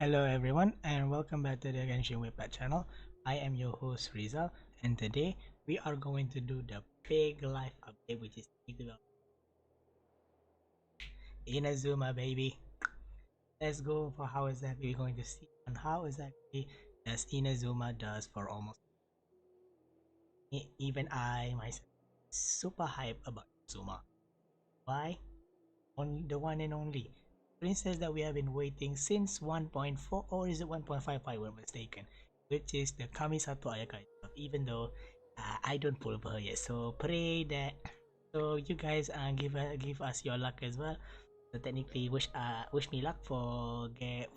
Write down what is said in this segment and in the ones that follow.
Hello everyone and welcome back to the Genshin Impact channel. I am your host Riza and today we are going to do the big life update which is inazuma baby. Let's go for how exactly we're going to see and how exactly does Inazuma does for almost even I myself super hype about Inazuma. Why? On the one and only princess that we have been waiting since 1.4 or is it 1.55 we're mistaken, which is the Kamisato Ayaka itself, even though I don't pull up her yet. So pray that so you guys give us your luck as well. So technically wish me luck for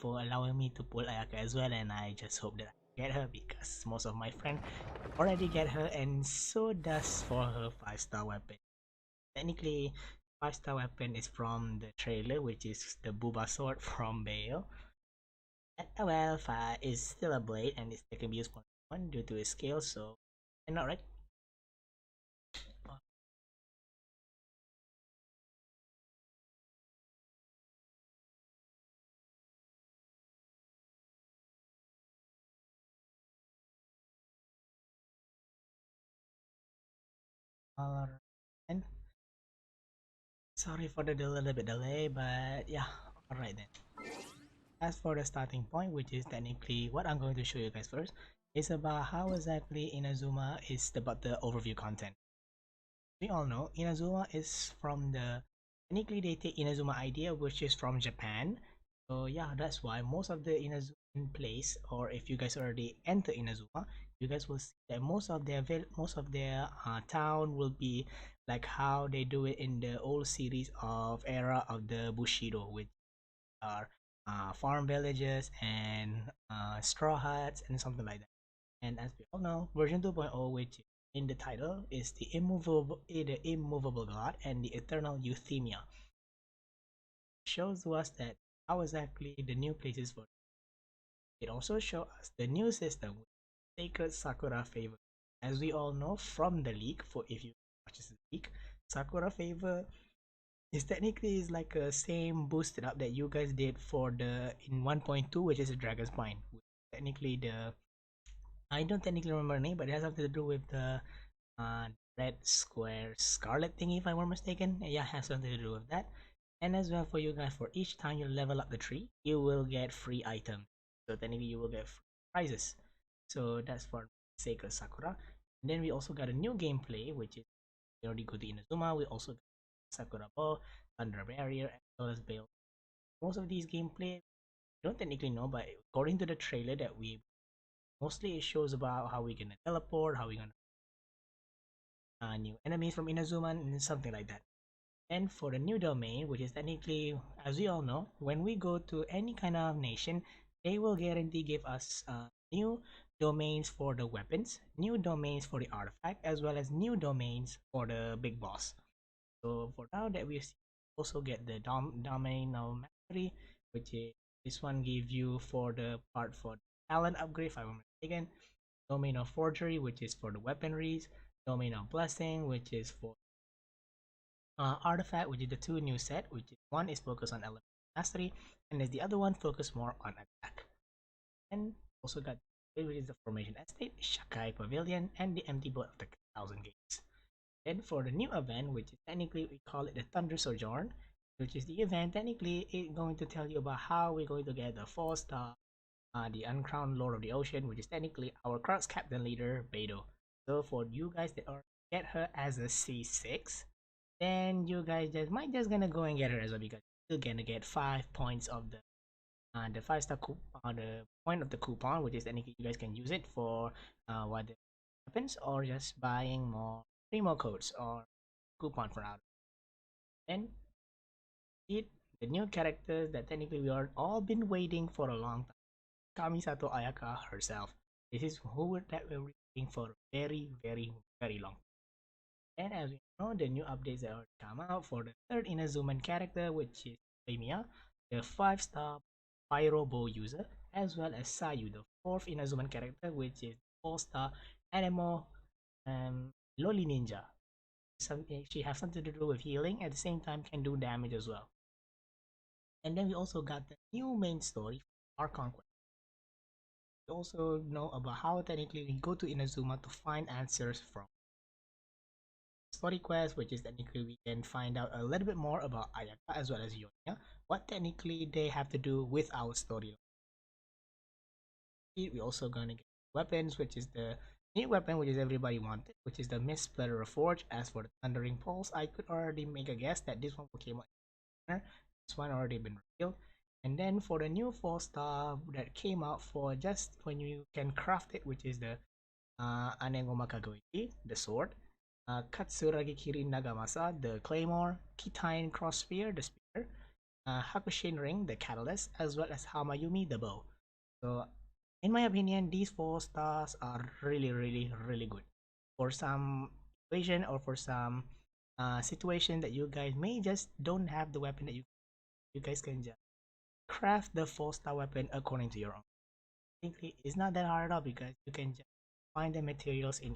allowing me to pull Ayaka as well, and I just hope that I get her because most of my friends already get her and so does for her 5-star weapon. Technically, 5-star weapon is from the trailer, which is the Booba sword from Bale. Well, is still a blade and it can be used for one due to its scale, so and not right. Alright. And sorry for the little bit delay, but yeah, alright then. As for the starting point, which is technically what I'm going to show you guys first, is about how exactly Inazuma is about the overview content. We all know Inazuma is from the technically they take Inazuma idea which is from Japan. So yeah, that's why most of the Inazuma in place, or if you guys already enter Inazuma, you guys will see that most of their town will be like how they do it in the old series of era of the Bushido, which are farm villages and straw huts and something like that. And as we all know, version 2.0, which in the title is the immovable god and the eternal euthymia, shows us that how exactly the new places for it also shows us the new system with sacred sakura favor. As we all know from the leak, for if you watch the leak, sakura favor is technically is like a same boosted up that you guys did for the in 1.2, which is a dragon spine. Technically the I don't technically remember the name, but it has something to do with the uh, red square scarlet thingy, if I were mistaken. Yeah, it has something to do with that. And as well for you guys, for each time you level up the tree, you will get free items. So technically, you will get free prizes. So that's for Sacred Sakura. And then we also got a new gameplay, which is we already go to Inazuma. We also got Sakura Ball, Thunder Barrier, as well as Bale. Most of these gameplay, we don't technically know, but according to the trailer that we mostly it shows about how we're gonna teleport, how we're gonna new enemies from Inazuma and something like that. And for the new domain, which is technically, as we all know, when we go to any kind of nation, they will guarantee give us new domains for the weapons, new domains for the artifact, as well as new domains for the big boss. So for now that we also get the domain of mastery, which is this one give you for the part for talent upgrade, if I'm mistaken, domain of forgery, which is for the weaponries, domain of blessing, which is for artifact, which is the two new set, which is one is focused on element mastery, and the other one focused more on attack. And also got which is the formation estate, Shakai Pavilion, and the empty boat of the Thousand Gates. Then for the new event, which is technically we call it the Thunder Sojourn, which is the event technically it's going to tell you about how we're going to get the 4-star, the uncrowned Lord of the Ocean, which is technically our Crux Captain Leader, Beidou. So for you guys that are get her as a C6, then you guys just might just gonna go and get her as well because you're gonna get 5 points of the 5-star the point of the coupon, which is technically you guys can use it for what happens or just buying more primo codes or coupon for out. Then it the new characters that technically we are all been waiting for a long time. Kamisato Ayaka herself. This is who that we're waiting for very, very, very long. And as we know, the new updates that are come out for the third Inazuman character, which is Lamia, the 5-star Pyro Bow user, as well as Sayu, the fourth Inazuman character, which is 4-star Anemo Loli Ninja. She has something to do with healing, at the same time can do damage as well. And then we also got the new main story our conquest. We also know about how technically we go to Inazuma to find answers from story quest, which is technically we can find out a little bit more about Ayaka as well as Yonya, what technically they have to do with our story. We also gonna get weapons, which is the new weapon which is everybody wanted, which is the Mist Splitter Forge. As for the Thundering Pulse, I could already make a guess that this one will came out sooner. This one already been revealed. And then for the new 4-star that came out for just when you can craft it, which is the Anengoma Kagoichi, the sword, Katsuragi Kiri Nagamasa, the claymore, Kitine Cross Spear, the spear, Hakushin Ring, the catalyst, as well as Hamayumi, the bow. So, in my opinion, these 4 stars are really, really, really good. For some equation or for some situation that you guys may just don't have the weapon that you guys can just craft the 4-star weapon according to your own. I think it's not that hard at all because you can just find the materials in.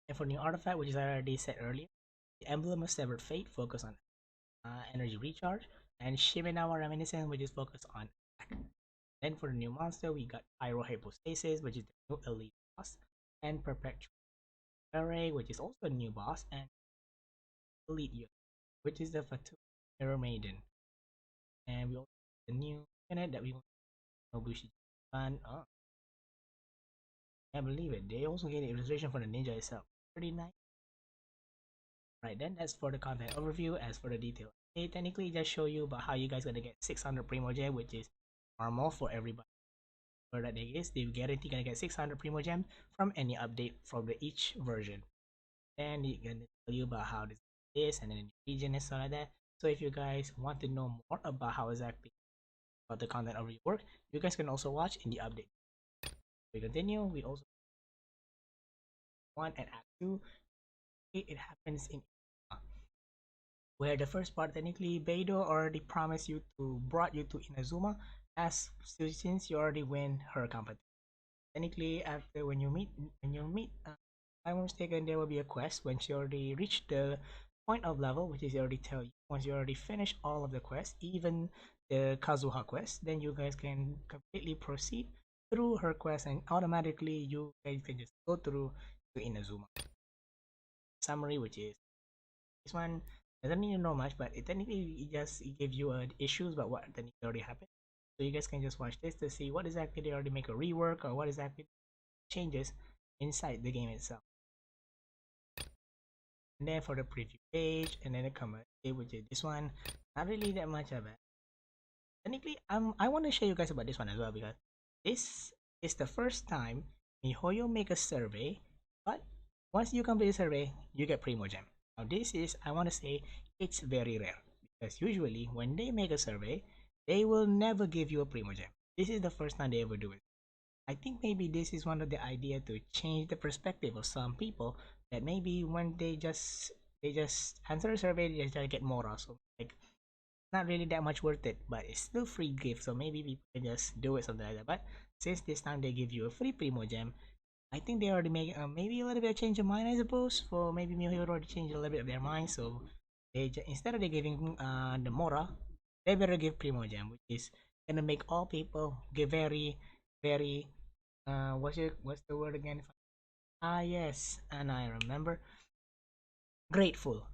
And for new artifact, which is I already said earlier, the Emblem of Severed Fate focus on energy recharge, and Shimenawa Reminiscence, which is focused on attack. Then for the new monster, we got Pyro Hypostasis, which is the new elite boss, and Perpetual Array, which is also a new boss, and Elite Unit, which is the Fatu Mirror Maiden. And we also have the new unit that we want Nobushi Japan. Oh, I can't believe it. They also get an illustration for the ninja itself. Pretty nice. Right then, that's for the content overview. As for the detail, they technically just show you about how you guys gonna get 600 Primo Gem, which is normal for everybody. For that day is, they guarantee gonna get 600 Primo Gem from any update from the each version. Then they gonna tell you about how this is and then the region and stuff like that. So if you guys want to know more about how exactly about the content overview work, you guys can also watch in the update. We continue. We also 1 and Act 2. It happens in where the first part technically Beidou already promised you to brought you to Inazuma as since you already win her competition. Technically, after when you meet, if I'm not mistaken, there will be a quest when she already reached the point of level, which is already tell you once you already finish all of the quests, even the Kazuha quest, then you guys can completely proceed through her quest and automatically you guys can just go through to Inazuma. Summary, which is this one doesn't need to know much, but it technically it gives you issues about what technically already happened. So you guys can just watch this to see what exactly they already make a rework or what exactly changes inside the game itself. And then for the preview page and then the comment, which is this one, not really that much of it. Technically, I want to show you guys about this one as well because this is the first time MiHoYo make a survey, but once you complete the survey, you get Primo Gem. Now this is, I want to say, it's very rare because usually when they make a survey, they will never give you a Primo Gem. This is the first time they ever do it. I think maybe this is one of the idea to change the perspective of some people that maybe when they just answer a survey, they just get more also. Like not really that much worth it, but it's still free gift, so maybe people can just do it something like that. But since this time they give you a free Primo Gem, I think they already make maybe a little bit of change of mind, I suppose. For maybe MiHoYo already changed a little bit of their mind, so instead of they giving the Mora, they better give Primo Gem, which is gonna make all people get very, very what's the word again? Yes, and I remember grateful.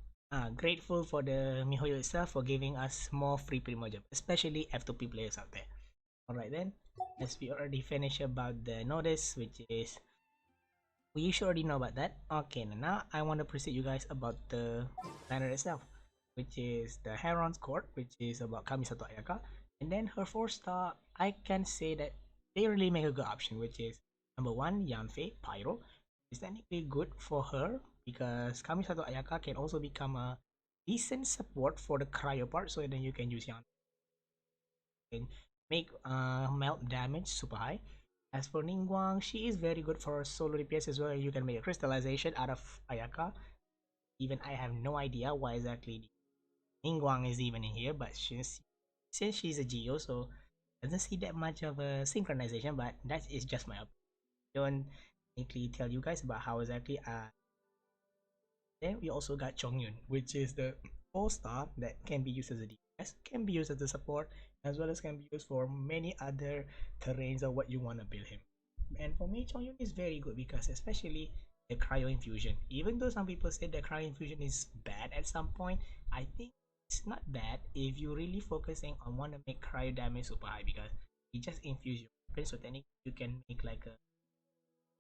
Grateful for the MiHoYo itself for giving us more free Primo Gem, especially F2P players out there. Alright then, as we already finished about the notice, which is we should already know about that. Okay, now I want to present you guys about the banner itself, which is the Heron's Court, which is about Kamisato Ayaka, and then her 4-star. I can say that they really make a good option, which is number 1 Yanfei Pyro. Is technically good for her because Kamisato Ayaka can also become a decent support for the cryo part, so then you can use Yanfei and make melt damage super high. As for Ningguang, she is very good for solo DPS as well. You can make a crystallization out of Ayaka. Even I have no idea why exactly Ningguang is even in here, but since she's a Geo, so doesn't see that much of a synchronization. But that is just my opinion. Don't technically tell you guys about how exactly. Then we also got Chongyun, which is the 4-star that can be used as a D. as can be used as a support, as well as can be used for many other terrains of what you want to build him. And for me, Chongyun is very good because especially the cryo infusion. Even though some people say the cryo infusion is bad at some point, I think it's not bad if you really focusing on want to make cryo damage super high because it just infuse your weapon. So then you can make like a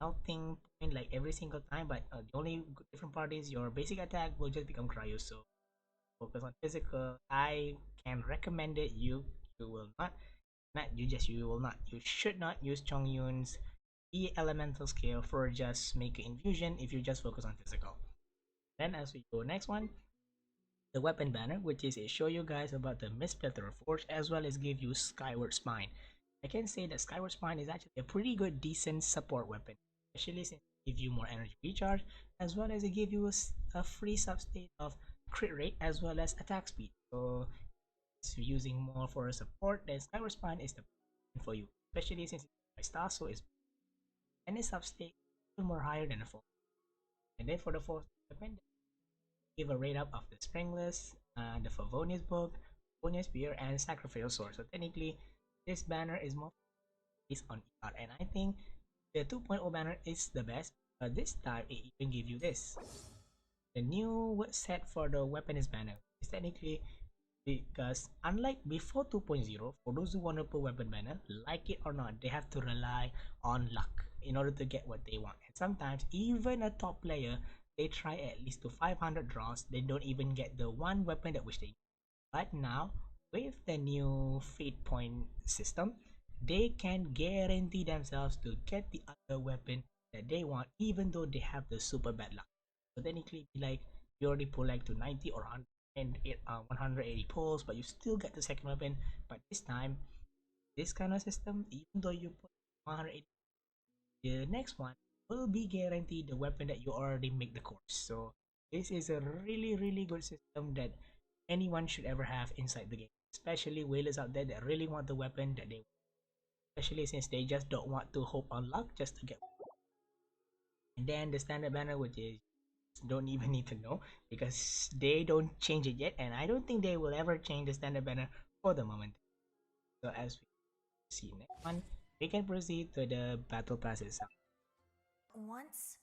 melting point like every single time. But the only different part is your basic attack will just become cryo. So focus on physical. I can recommend it. You will not you will not you should not use Chongyun's E elemental skill for just make infusion if you just focus on physical. Then as we go next one, the weapon banner, which is it show you guys about the Misplethora Forge as well as give you Skyward Spine. I can say that Skyward Spine is actually a pretty good decent support weapon, especially since it give you more energy recharge as well as it give you a free substate of crit rate as well as attack speed. So it's using more for a support, then Skyward Spine is the for you, especially since it's star so it's and its substate even more higher than the fourth. And then for the fourth weapon, give a rate up of the Springless, the Favonius Book, Favonius Spear, and Sacrificial Sword. So technically, this banner is more based on ER, and I think the 2.0 banner is the best, but this time it even give you this. The new set for the weapons banner is technically because unlike before 2.0, for those who want to put weapon banner, like it or not, they have to rely on luck in order to get what they want. And sometimes even a top player, they try at least to 500 draws, they don't even get the one weapon that which they need. But now with the new fate point system, they can guarantee themselves to get the other weapon that they want even though they have the super bad luck. So technically be like you already pull like to 90 or 100 and 180 pulls, but you still get the second weapon. But this time, this kind of system, even though you put 180, the next one will be guaranteed the weapon that you already make the course. So this is a really good system that anyone should ever have inside the game, especially whalers out there that really want the weapon that they want, especially since they just don't want to hope on luck just to get. And then the standard banner, which is don't even need to know because they don't change it yet, and I don't think they will ever change the standard banner for the moment. So as we see next one, we can proceed to the battle pass itself. Once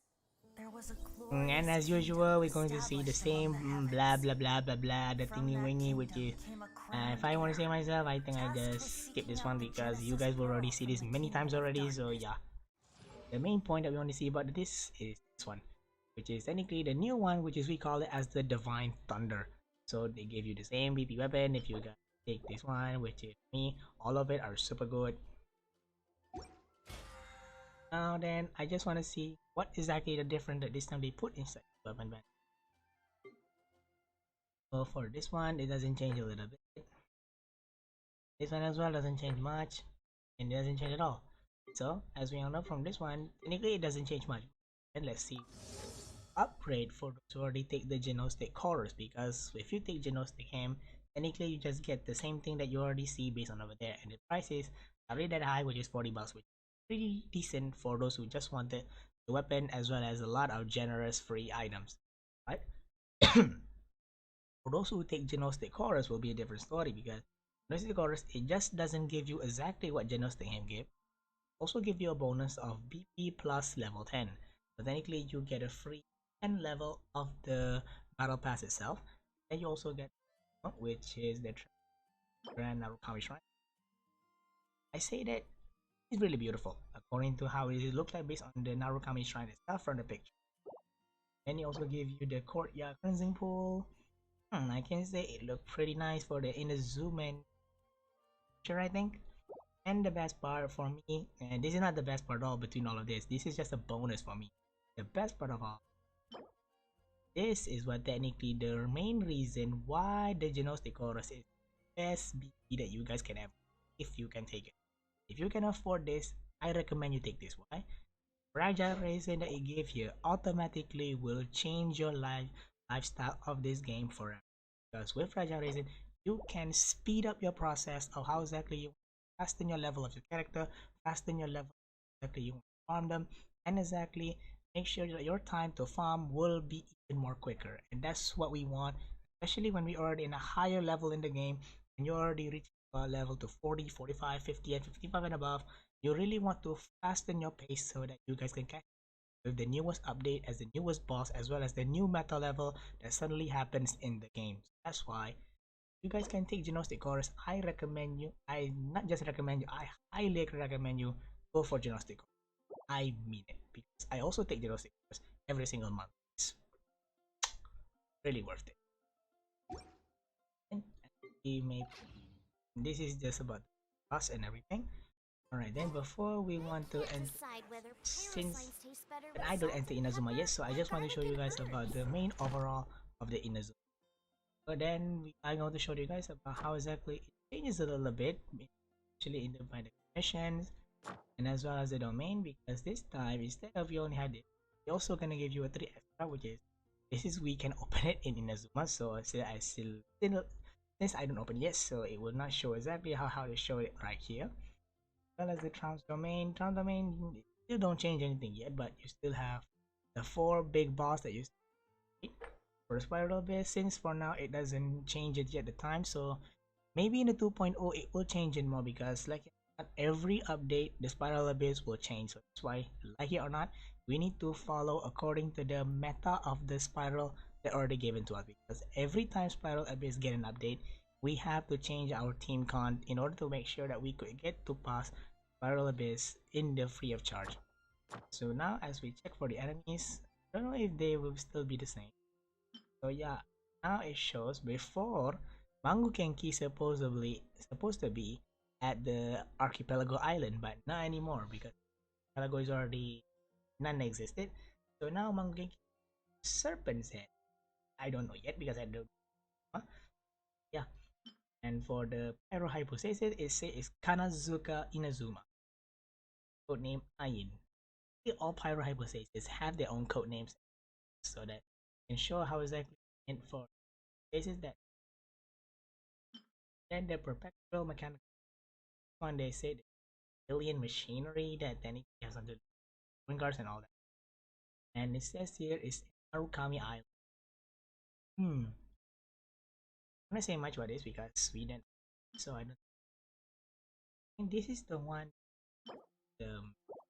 there was a And glorious as usual, kingdom we're going to see the established among same the blah heavens. blah blah blah blah, the From thingy that wingy, which kingdom is came a if crowned I want to say hero, myself, I think I tasked with just skip seeking this out one the because you Genesis guys will already pearl see from this the many kingdom times of already. So darkness. yeah, the main point that we want to see about this is this one, which is technically the new one, which is we call it as the Divine Thunder. So they give you the same BP weapon if you guys take this one, which is me. All of it are super good. Now then, I just want to see what exactly the difference that this time they put inside the weapon band. So for this one, it doesn't change a little bit. This one as well doesn't change much, and it doesn't change at all. So as we all know from this one, technically it doesn't change much. And let's see upgrade for those who already take the Genostic Chorus, because if you take Genostic Ham, technically you just get the same thing that you already see based on over there, and the price is already that high, which is 40 bucks, which is pretty decent for those who just wanted the weapon as well as a lot of generous free items, right? For those who take Genostic Chorus will be a different story because Genostic Chorus it just doesn't give you exactly what Genostic Ham gave. Also give you a bonus of BP plus level 10. So technically you get a free 10 level of the battle pass itself. And you also get which is the Grand Narukami Shrine. I say that it's really beautiful according to how it looks like based on the Narukami Shrine itself from the picture. Then he also give you the courtyard cleansing pool. I can say it looked pretty nice for the inazuma picture, I think. And the best part for me, and this is not the best part at all between all of this is just a bonus for me. The best part of all, this is what technically the main reason why the Genostic Chorus is the best BP that you guys can have if you can take it. If you can afford this, I recommend you take this. Why? Fragile resin that it gives you automatically will change your lifestyle of this game forever. Because with fragile resin, you can speed up your process of how exactly you fasten your level of your character, fasten your level exactly you want to farm them, and exactly make sure that your time to farm will be even more quicker. And that's what we want, especially when we are already in a higher level in the game. and you already reached level to 40, 45, 50, and 55 and above, you really want to fasten your pace so that you guys can catch with the newest update as the newest boss as well as the new meta level that suddenly happens in the game. So that's why you guys can take Gnostic course. I recommend you, I not just recommend you, I highly recommend you go for Gnostic course. I mean it because I also take Gnostic course every single month. It's really worth it. And we may, this is just about us and everything. Alright then, before we want to end, Decide whether since pyrosigns taste better and with I don't salt enter and Inazuma pepper yet, so I or just want to garlic show you and guys about the herbs. main overall of the Inazuma. But then I'm going to show you guys about how exactly it changes a little bit, actually in the by the missions and as well as the domain, because this time instead of you only had it, we're also gonna give you a 3 extra, which is this is we can open it in Inazuma. So I still since I don't open it yet, so it will not show exactly how to show it right here. As well as the trans domain still don't change anything yet, but you still have the 4 big boss that you for the spiral abyss. Since for now it doesn't change it yet the time, so maybe in the 2.0 it will change it more because like not every update the spiral abyss will change. So that's why, like it or not, we need to follow according to the meta of the spiral that already given to us, because every time spiral abyss get an update we have to change our team count in order to make sure that we could get to pass spiral abyss in the free of charge. So now as we check for the enemies, I don't know if they will still be the same. So yeah, now it shows before Mangu Kenki supposed to be at the archipelago island, but not anymore because archipelago is already non-existent. So now Mangu Kenki Serpent's Head. I don't know yet because I don't. Huh? Yeah, and for the Pyro Hypostasis, it says Kanazuka Inazuma, codename Ayin. All Pyro Hypostasis have their own code names so that can show how exactly meant for cases that then the perpetual mechanical one they said alien machinery that then it has under wind guards and all that. And it says here is Narukami Island. I'm not say much about this because Sweden, so I don't think this is the one the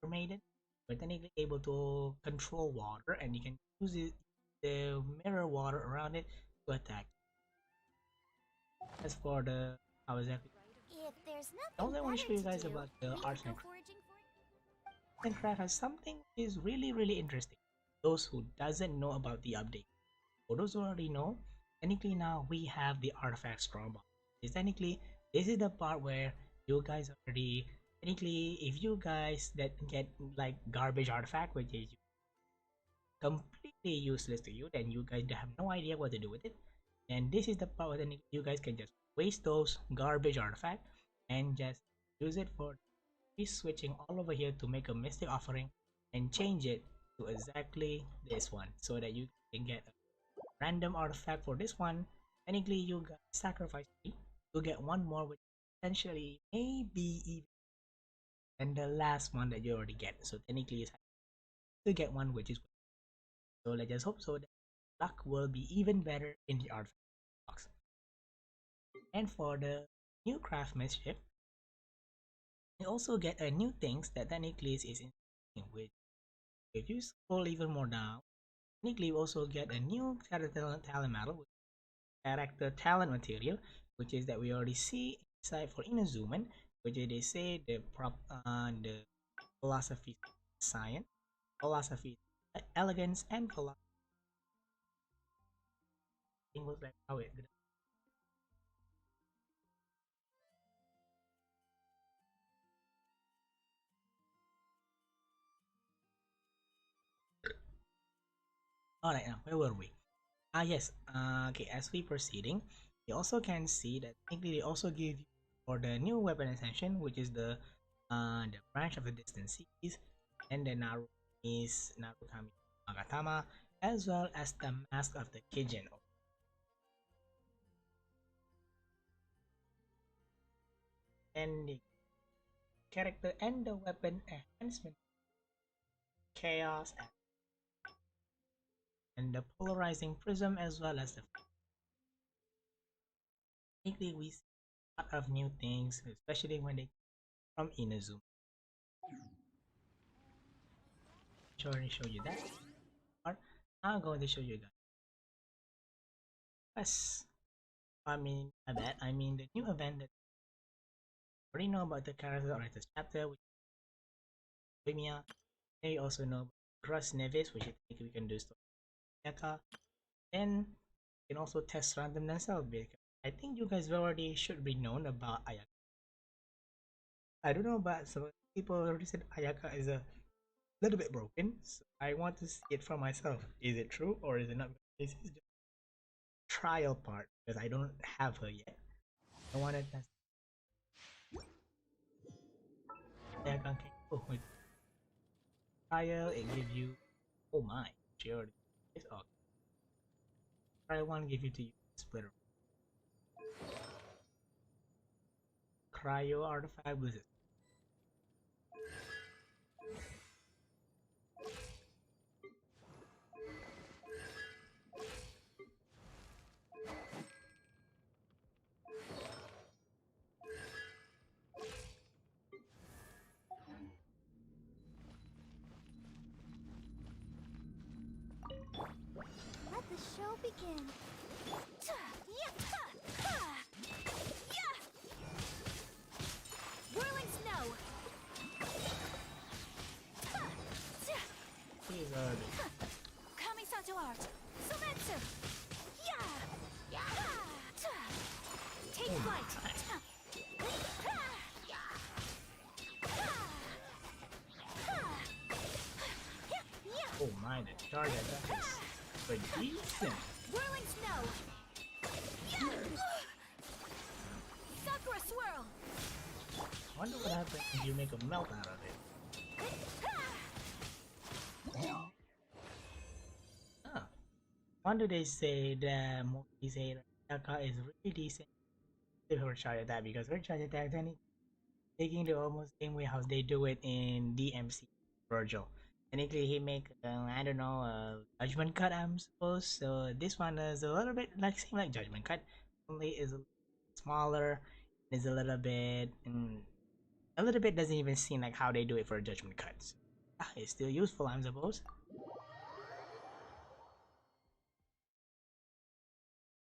maiden. We're technically able to control water and you can use it the mirror water around it to attack. As for the how exactly If there's also nothing I want to better show you to guys do, about the we arts could and go crafts. foraging for it. And craft has something which is really interesting. Those who doesn't know about the update. For those who already know, technically now we have the artifact strongbox. Is technically this is the part where you guys already technically if you guys that get like garbage artifact which is completely useless to you, then you guys have no idea what to do with it. And this is the part where you guys can just waste those garbage artifact and just use it for switching all over here to make a mystic offering and change it to exactly this one so that you can get a random artifact for this one. Technically you got sacrifice three to get one more which potentially maybe even than the last one that you already get. So technically you to get one which is so let's just hope so that luck will be even better in the artifact box. And for the new craftsmanship, you also get a new things that technically is in which if you scroll even more down, technically we also get a new talent model, character talent material, which is that we already see inside for Inazuman, which is they say the the philosophy science, philosophy elegance, and philosophy was like how it. All right, now where were we? Ah yes. Okay, as we proceeding, you also can see that technically they also give you for the new weapon ascension, which is the branch of the distant seas, and the Narukami Magatama, as well as the mask of the Kijin. And the character and the weapon enhancement, chaos, and the polarizing prism, as well as the technically we see lot of new things, especially when they come from Inazuma. Already show you that part. Now I'm going to show you guys. Yes, I mean the new event that you already know about the character artist chapter, which is Vimia. Then you also know Cross Nevis, which I think we can do stuff like Ayaka. Then you can also test random themselves because I think you guys already should be known about Ayaka. I don't know, but some people already said Ayaka is a little bit broken. So I want to see it for myself. Is it true or is it not? This is just trial part because I don't have her yet. I want to test Ayaka. Okay, cool. With trial, it gives you. Oh my, she already. It's okay. Try one, give you to you splitter. Cryo artifact blizzard. Let the show begin. Whirling snow. These are the Kamisato art. Sumetsu. Take oh flight. oh my, the charge attack is but decent. Whirling snow. Sakura swirl. I wonder what happens if you make a melt out of it. Huh. Wonder they say that movies say that Yaka is really decent with her charge attack because her charge attack then taking the almost same way how they do it in DMC Virgil. Technically, he make I don't know Judgment Cut. I'm supposed so this one is a little bit like same like Judgment Cut, only is a little smaller. Is a little bit doesn't even seem like how they do it for Judgment Cuts. Ah, it's still useful, I'm supposed.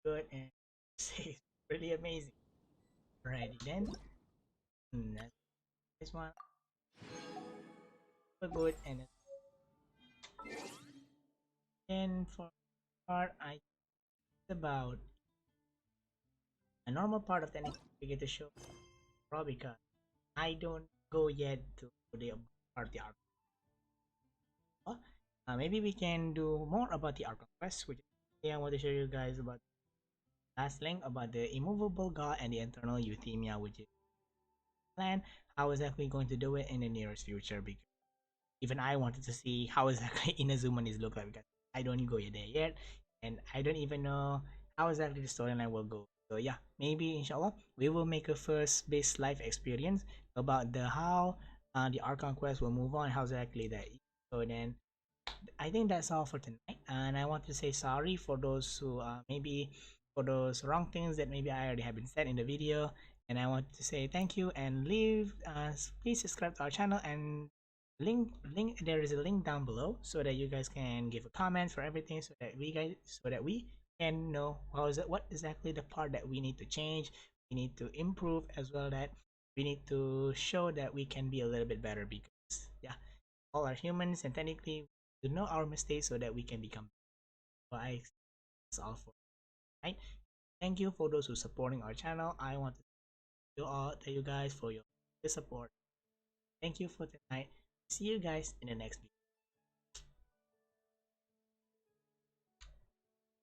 Good and it's really amazing. Alrighty then, that's this one. Super good and then for part I about a normal part of the next we get to show probably because I don't go yet to the party art. Maybe we can do more about the art quest, which I want to show you guys about last link about the immovable god and the internal euthymia, which is plan how exactly going to do it in the nearest future because even I wanted to see how exactly Inazuma is look like because I don't go there yet and I don't even know how exactly the storyline will go. So yeah, maybe inshallah we will make a first base life experience about the how the Archon quest will move on, how exactly that. So then I think that's all for tonight. And I want to say sorry for those who maybe for those wrong things that maybe I already have been said in the video. And I want to say thank you and leave. Please subscribe to our channel and link. There is a link down below so that you guys can give a comment for everything so that we can know what exactly the part that we need to change, we need to improve as well that we need to show that we can be a little bit better because yeah all are humans and technically to know our mistakes so that we can become better. I that's all for tonight. Thank you for those who supporting our channel. I want to thank you guys for your support. Thank you for tonight. See you guys in the next video.